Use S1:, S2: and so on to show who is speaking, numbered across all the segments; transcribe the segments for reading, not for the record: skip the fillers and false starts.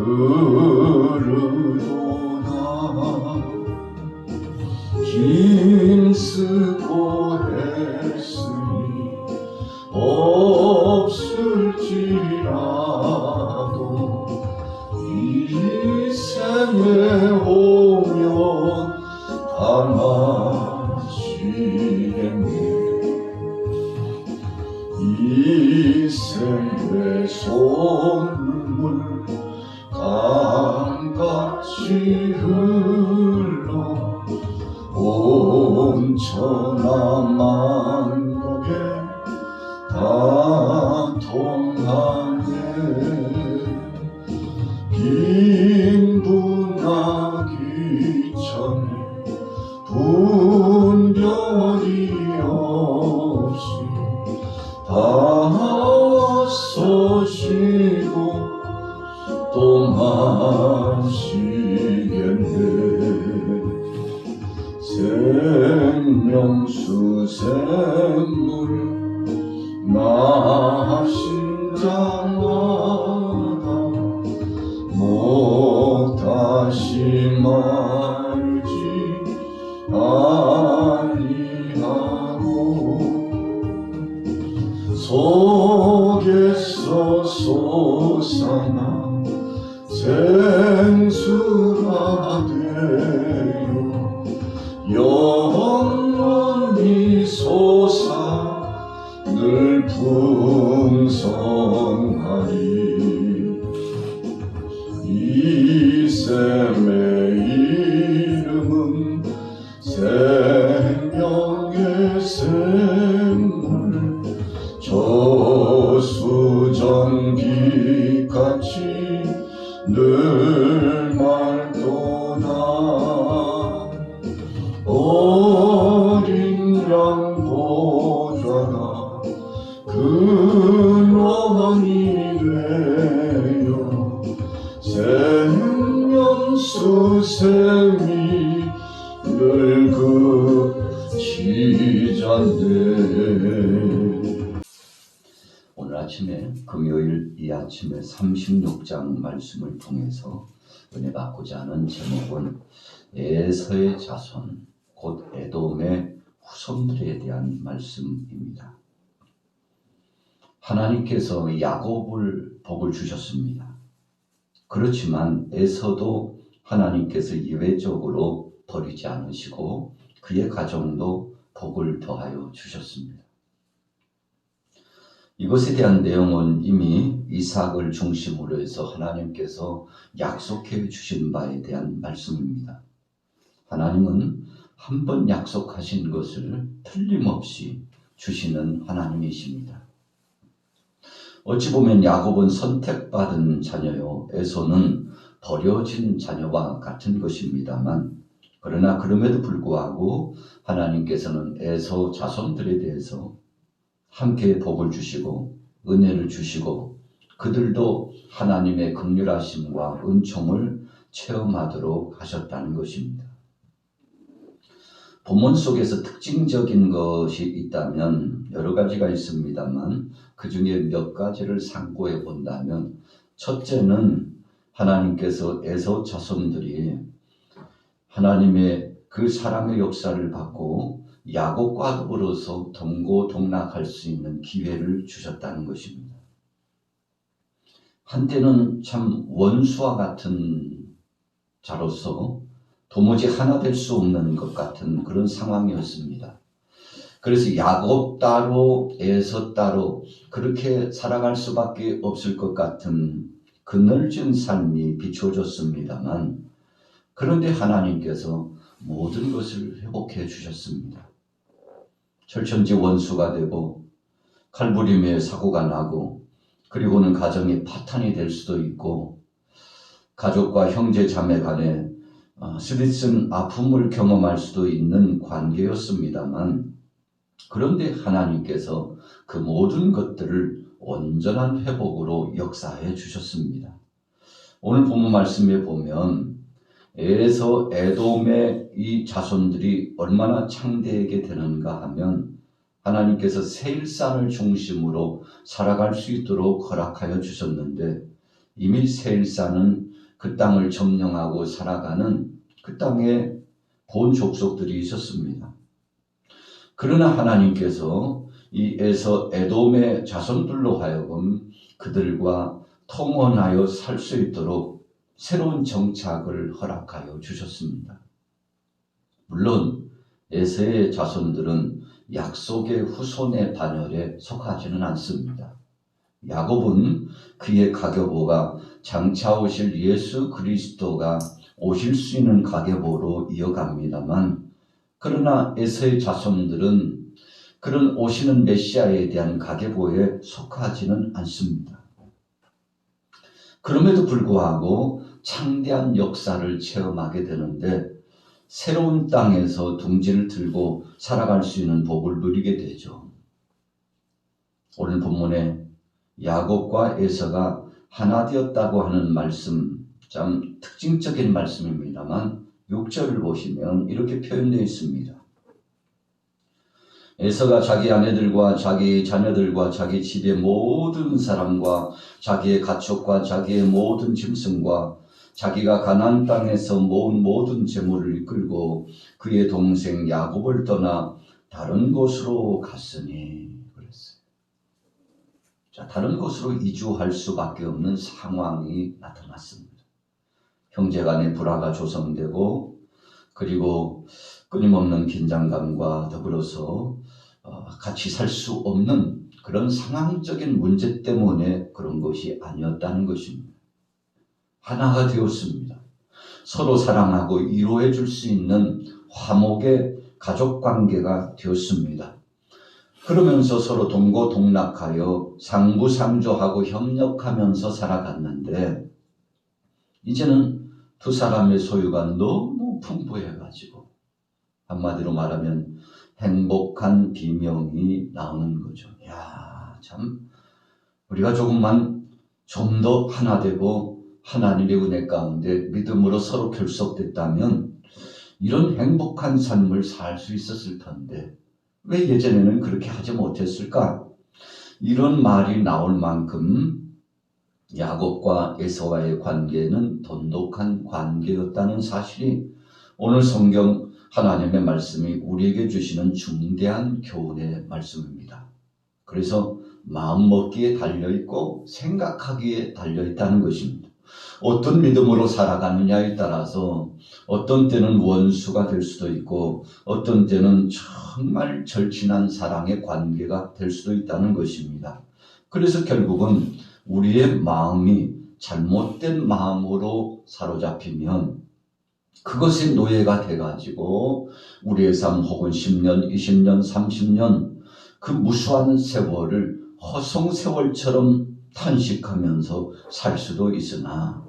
S1: 그르도나 힘쓰고 했으니 없을지라도 이 생에 오면 담아지겠네. 이 생의 손물 강같이 흘러 온 천하 만국에 다 통하네. 빈분하기 전에 분별이 없이 다 쏘시고 또 마시겠네. 생명수 샘물 마신 자마다 못 다시 말지 아니하고 속에서 솟아나 생수가 되어 영원히 솟아 늘 풍성하리. 이 샘의 이름은 생명의 샘물 저수정빛같이 늘 맑도다. 어린 양 보좌가 근원이 되어 생명수 샘이 늘 그치잔데.
S2: 오늘 아침에 금요일 이 아침에 36장 말씀을 통해서 은혜 받고자 하는 제목은 에서의 자손 곧 에돔의 후손들에 대한 말씀입니다. 하나님께서 야곱을 복을 주셨습니다. 그렇지만 에서도 하나님께서 예외적으로 버리지 않으시고 그의 가정도 복을 더하여 주셨습니다. 이것에 대한 내용은 이미 이삭을 중심으로 해서 하나님께서 약속해 주신 바에 대한 말씀입니다. 하나님은 한 번 약속하신 것을 틀림없이 주시는 하나님이십니다. 어찌 보면 야곱은 선택받은 자녀요, 에서는 버려진 자녀와 같은 것입니다만, 그러나 그럼에도 불구하고 하나님께서는 에서 자손들에 대해서 함께 복을 주시고 은혜를 주시고 그들도 하나님의 긍휼하심과 은총을 체험하도록 하셨다는 것입니다. 본문 속에서 특징적인 것이 있다면 여러 가지가 있습니다만 그 중에 몇 가지를 상고해 본다면, 첫째는 하나님께서 에서 자손들이 하나님의 그 사랑의 역사를 받고 야곱과 더불어서 동고동락할 수 있는 기회를 주셨다는 것입니다. 한때는 참 원수와 같은 자로서 도무지 하나 될 수 없는 것 같은 그런 상황이었습니다. 그래서 야곱 따로 에서 따로 그렇게 살아갈 수밖에 없을 것 같은 그늘진 삶이 비추어졌습니다만, 그런데 하나님께서 모든 것을 회복해 주셨습니다. 철천지 원수가 되고 칼부림의 사고가 나고 그리고는 가정이 파탄이 될 수도 있고 가족과 형제 자매 간에 스리쓴 아픔을 경험할 수도 있는 관계였습니다만, 그런데 하나님께서 그 모든 것들을 온전한 회복으로 역사해 주셨습니다. 오늘 본문 말씀에 보면 에서 에돔의 이 자손들이 얼마나 창대하게 되는가 하면, 하나님께서 세일산을 중심으로 살아갈 수 있도록 허락하여 주셨는데, 이미 세일산은 그 땅을 점령하고 살아가는 그 땅에 본 족속들이 있었습니다. 그러나 하나님께서 이 에돔의 자손들로 하여금 그들과 통혼하여 살 수 있도록 새로운 정착을 허락하여 주셨습니다. 물론 에서의 자손들은 약속의 후손의 반열에 속하지는 않습니다. 야곱은 그의 가계보가 장차 오실 예수 그리스도가 오실 수 있는 가계보로 이어갑니다만, 그러나 에서의 자손들은 그런 오시는 메시아에 대한 가계보에 속하지는 않습니다. 그럼에도 불구하고 창대한 역사를 체험하게 되는데, 새로운 땅에서 둥지를 들고 살아갈 수 있는 복을 누리게 되죠. 오늘 본문에 야곱과 에서가 하나 되었다고 하는 말씀, 참 특징적인 말씀입니다만 6절을 보시면 이렇게 표현되어 있습니다. 에서가 자기 아내들과 자기 자녀들과 자기 집의 모든 사람과 자기의 가축과 자기의 모든 짐승과 자기가 가나안 땅에서 모은 모든 재물을 이끌고 그의 동생 야곱을 떠나 다른 곳으로 갔으니 그랬어요. 자, 다른 곳으로 이주할 수밖에 없는 상황이 나타났습니다. 형제간의 불화가 조성되고, 그리고 끊임없는 긴장감과 더불어서 같이 살 수 없는 그런 상황적인 문제 때문에 그런 것이 아니었다는 것입니다. 하나가 되었습니다. 서로 사랑하고 이루어 줄 수 있는 화목의 가족관계가 되었습니다. 그러면서 서로 동고동락하여 상부상조하고 협력하면서 살아갔는데, 이제는 두 사람의 소유가 너무 풍부해가지고 한마디로 말하면 행복한 비명이 나오는 거죠. 야, 참 우리가 조금만 좀 더 하나 되고 하나님의 은혜 가운데 믿음으로 서로 결속됐다면 이런 행복한 삶을 살 수 있었을 텐데 왜 예전에는 그렇게 하지 못했을까? 이런 말이 나올 만큼 야곱과 에서와의 관계는 돈독한 관계였다는 사실이 오늘 성경 하나님의 말씀이 우리에게 주시는 중대한 교훈의 말씀입니다. 그래서 마음먹기에 달려있고 생각하기에 달려있다는 것입니다. 어떤 믿음으로 살아가느냐에 따라서 어떤 때는 원수가 될 수도 있고 어떤 때는 정말 절친한 사랑의 관계가 될 수도 있다는 것입니다. 그래서 결국은 우리의 마음이 잘못된 마음으로 사로잡히면 그것이 노예가 돼가지고 우리의 삶 혹은 10년, 20년, 30년 그 무수한 세월을 허송세월처럼 탄식하면서 살 수도 있으나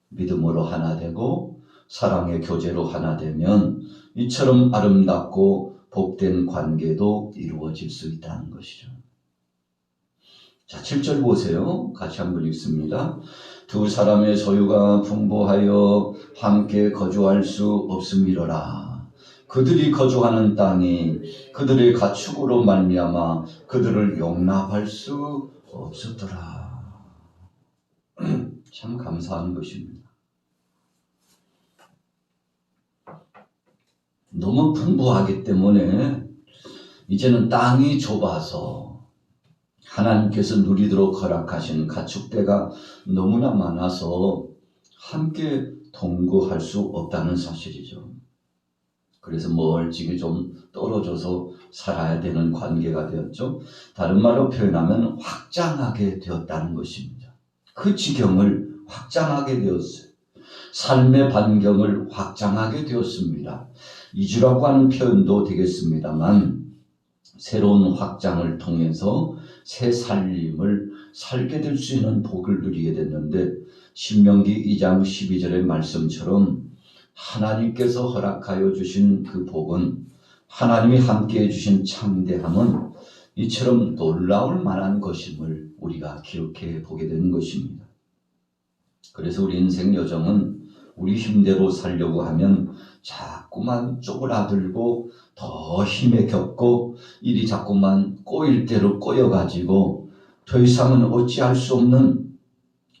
S2: 믿음으로 하나 되고 사랑의 교제로 하나 되면 이처럼 아름답고 복된 관계도 이루어질 수 있다는 것이죠. 자, 7절 보세요. 같이 한번 읽습니다. 두 사람의 소유가 풍부하여 함께 거주할 수 없음이로라. 그들이 거주하는 땅이 그들의 가축으로 말미암아 그들을 용납할 수 없었더라. 참 감사한 것입니다. 너무 풍부하기 때문에 이제는 땅이 좁아서 하나님께서 누리도록 허락하신 가축대가 너무나 많아서 함께 동거할 수 없다는 사실이죠. 그래서 멀찍이 좀 떨어져서 살아야 되는 관계가 되었죠. 다른 말로 표현하면 확장하게 되었다는 것입니다. 그 지경을 확장하게 되었어요. 삶의 반경을 확장하게 되었습니다. 이주라고 하는 표현도 되겠습니다만 새로운 확장을 통해서 새 살림을 살게 될 수 있는 복을 누리게 됐는데 신명기 2장 12절의 말씀처럼 하나님께서 허락하여 주신 그 복은 하나님이 함께해 주신 창대함은 이처럼 놀라울 만한 것임을 우리가 기억해 보게 되는 것입니다. 그래서 우리 인생 여정은 우리 힘대로 살려고 하면 자꾸만 쪼그라들고 더 힘에 겹고 일이 자꾸만 꼬일 대로 꼬여가지고 더 이상은 어찌할 수 없는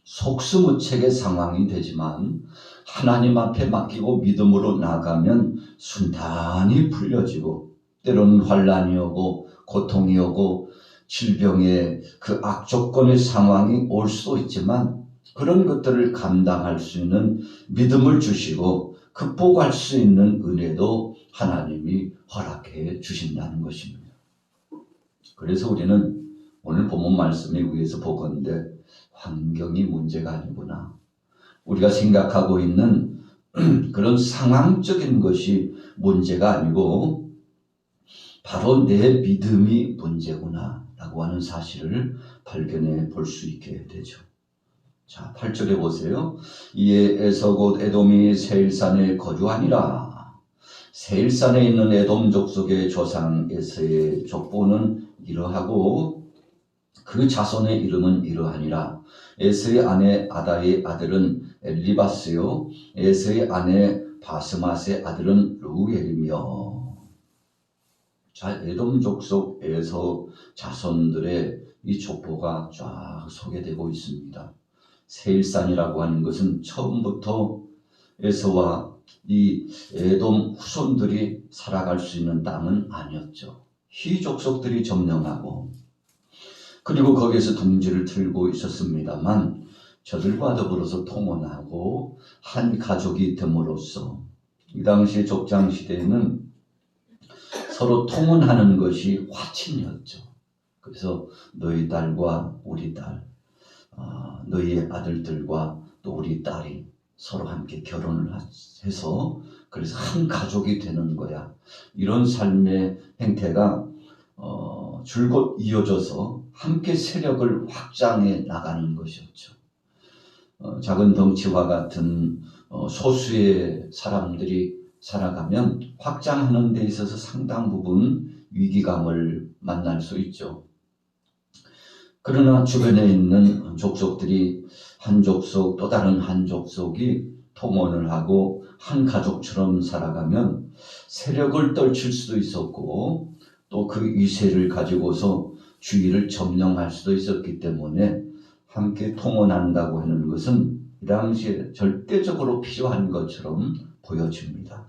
S2: 속수무책의 상황이 되지만 하나님 앞에 맡기고 믿음으로 나가면 순탄히 풀려지고 때로는 환난이 오고 고통이 오고 질병의 그 악조건의 상황이 올 수도 있지만 그런 것들을 감당할 수 있는 믿음을 주시고 극복할 수 있는 은혜도 하나님이 허락해 주신다는 것입니다. 그래서 우리는 오늘 본문 말씀에 의해서 보건대 환경이 문제가 아니구나. 우리가 생각하고 있는 그런 상황적인 것이 문제가 아니고 바로 내 믿음이 문제구나 라고 하는 사실을 발견해 볼 수 있게 되죠. 자, 8절에 보세요. 이에 에서 곧 에돔이 세일산에 거주하니라. 세일산에 있는 에돔 족속의 조상 에서의 족보는 이러하고 그 자손의 이름은 이러하니라. 에서의 아내 아다의 아들은 엘리바스요 에서의 아내 바스맛의 아들은 루엘이며. 자, 에돔 족속 에서 자손들의 이 족보가 쫙 소개되고 있습니다. 세일산이라고 하는 것은 처음부터 에서와 이 에돔 후손들이 살아갈 수 있는 땅은 아니었죠. 희 족속들이 점령하고 그리고 거기에서 둥지를 틀고 있었습니다만 저들과 더불어서 통혼하고 한 가족이 됨으로써 이 당시 족장 시대에는 서로 통혼하는 것이 화친이었죠. 그래서 너희 딸과 우리 딸, 너희의 아들들과 또 우리 딸이 서로 함께 결혼을 해서 그래서 한 가족이 되는 거야. 이런 삶의 행태가 줄곧 이어져서 함께 세력을 확장해 나가는 것이었죠. 작은 덩치와 같은 소수의 사람들이 살아가면 확장하는 데 있어서 상당 부분 위기감을 만날 수 있죠. 그러나 주변에 있는 족속들이 한 족속 또 다른 한 족속이 통혼을 하고 한 가족처럼 살아가면 세력을 떨칠 수도 있었고 또 그 위세를 가지고서 주위를 점령할 수도 있었기 때문에 함께 통혼한다고 하는 것은 이 당시에 절대적으로 필요한 것처럼 보여집니다.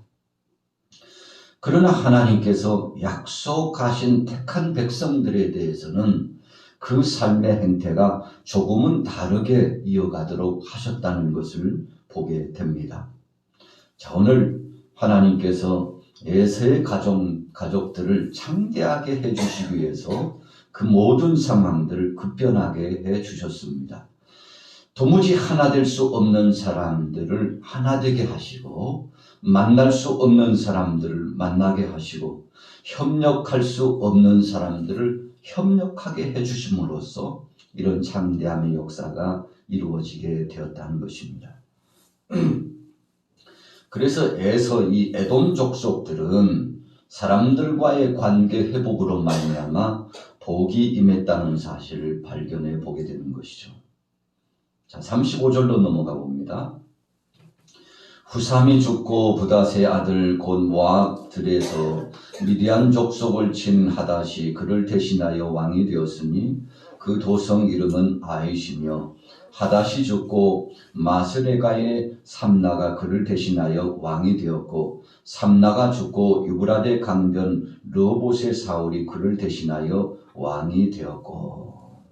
S2: 그러나 하나님께서 약속하신 택한 백성들에 대해서는 그 삶의 행태가 조금은 다르게 이어가도록 하셨다는 것을 보게 됩니다. 자, 오늘 하나님께서 에서의 가족들을 창대하게 해주시기 위해서 그 모든 상황들을 급변하게 해주셨습니다. 도무지 하나 될 수 없는 사람들을 하나 되게 하시고 만날 수 없는 사람들을 만나게 하시고 협력할 수 없는 사람들을 협력하게 해주심으로써 이런 창대함의 역사가 이루어지게 되었다는 것입니다. 그래서 이 에돔 족속들은 사람들과의 관계 회복으로 말미암아 복이 임했다는 사실을 발견해 보게 되는 것이죠. 자, 35절로 넘어가 봅니다. 후삼이 죽고 부닷의 아들 곧 모압들에서 미디안 족속을 친 하닷이 그를 대신하여 왕이 되었으니 그 도성 이름은 아이시며 하닷이 죽고 마스레가의 삼나가 그를 대신하여 왕이 되었고 삼나가 죽고 유브라데 강변 르호봇의 사울이 그를 대신하여 왕이 되었고.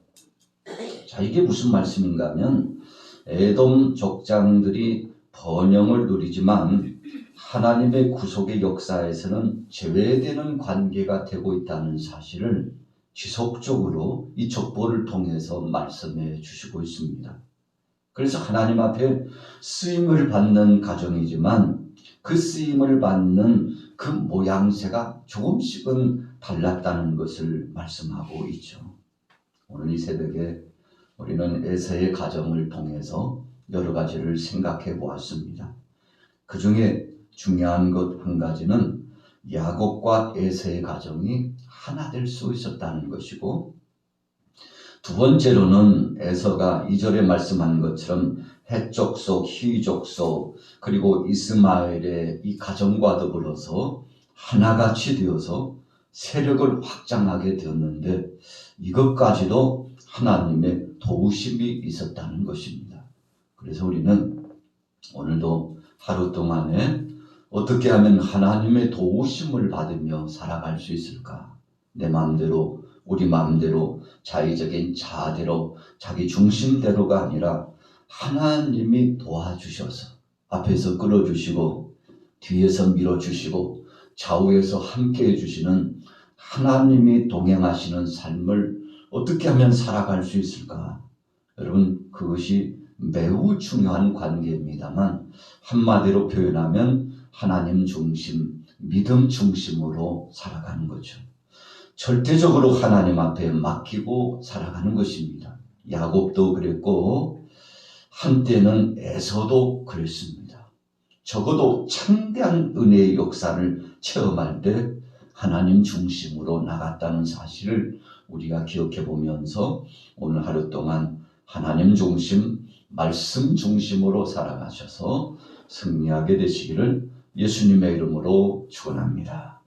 S2: 자, 이게 무슨 말씀인가 하면 에돔 족장들이 번영을 누리지만 하나님의 구속의 역사에서는 제외되는 관계가 되고 있다는 사실을 지속적으로 이 족보를 통해서 말씀해 주시고 있습니다. 그래서 하나님 앞에 쓰임을 받는 가정이지만 그 쓰임을 받는 그 모양새가 조금씩은 달랐다는 것을 말씀하고 있죠. 오늘 이 새벽에 우리는 에서의 가정을 통해서 여러 가지를 생각해 보았습니다. 그 중에 중요한 것 한 가지는 야곱과 에서의 가정이 하나 될 수 있었다는 것이고, 두 번째로는 에서가 2절에 말씀한 것처럼 헷 족속, 히 족속, 그리고 이스마엘의 이 가정과 더불어서 하나같이 되어서 세력을 확장하게 되었는데 이것까지도 하나님의 도우심이 있었다는 것입니다. 그래서 우리는 오늘도 하루 동안에 어떻게 하면 하나님의 도우심을 받으며 살아갈 수 있을까? 내 마음대로, 우리 마음대로, 자의적인 자아대로, 자기 중심대로가 아니라 하나님이 도와주셔서 앞에서 끌어주시고 뒤에서 밀어주시고 좌우에서 함께해 주시는 하나님이 동행하시는 삶을 어떻게 하면 살아갈 수 있을까? 여러분, 그것이 매우 중요한 관계입니다만 한마디로 표현하면 하나님 중심, 믿음 중심으로 살아가는 거죠. 절대적으로 하나님 앞에 맡기고 살아가는 것입니다. 야곱도 그랬고 한때는 에서도 그랬습니다. 적어도 창대한 은혜의 역사를 체험할 때 하나님 중심으로 나갔다는 사실을 우리가 기억해 보면서 오늘 하루 동안 하나님 중심, 말씀 중심으로 살아가셔서 승리하게 되시기를 예수님의 이름으로 축원합니다.